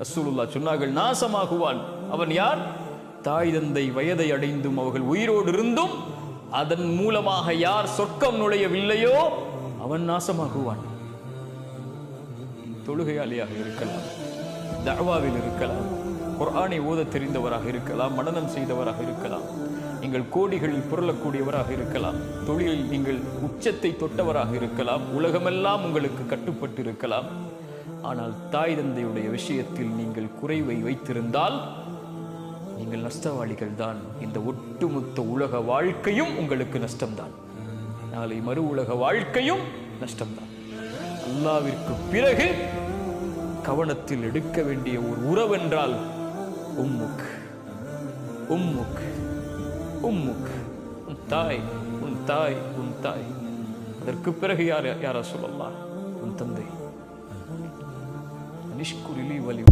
ரசூலுல்லாஹ் சொன்னார்கள், நாசமாகுவான் அவன் யார்? தாய் தந்தை வயதை அடைந்தும் அவர்கள் உயிரோடு இருந்தும் அதன் மூலமாக யார் சொர்க்கம் நுழையவில்லையோ அவன் நாசமாகுவான். தொழுகையாளியாக இருக்கலாம், தஅவாவில் இருக்கலாம், குர்ஆனை ஓத தெரிந்தவராக இருக்கலாம், மனனம் செய்தவராக இருக்கலாம், நீங்கள் கோடிகளில் புரளக்கூடியவராக இருக்கலாம், தொழிலில் நீங்கள் உச்சத்தை தொட்டவராக இருக்கலாம், உலகமெல்லாம் உங்களுக்கு கட்டுப்பட்டு இருக்கலாம். ஆனால் தாய் தந்தையுடைய விஷயத்தில் நீங்கள் குறைவை வைத்திருந்தால் நீங்கள் நஷ்டவாளிகள் தான். இந்த ஒட்டுமொத்த உலக வாழ்க்கையும் உங்களுக்கு நஷ்டம்தான். நாளை மறு உலக வாழ்க்கையும் நஷ்டம்தான். அல்லாஹ்விற்கு பிறகு கவனத்தில் எடுக்க வேண்டிய ஒரு உறவென்றால் உம்முக் உம்முக் உம்முக், உன் தாய், உன் தாய், உன் தாய். அதற்கு பிறகு யாரா சொல்லலாம்? உன் தந்தை. நிஷ்குரிலி வலி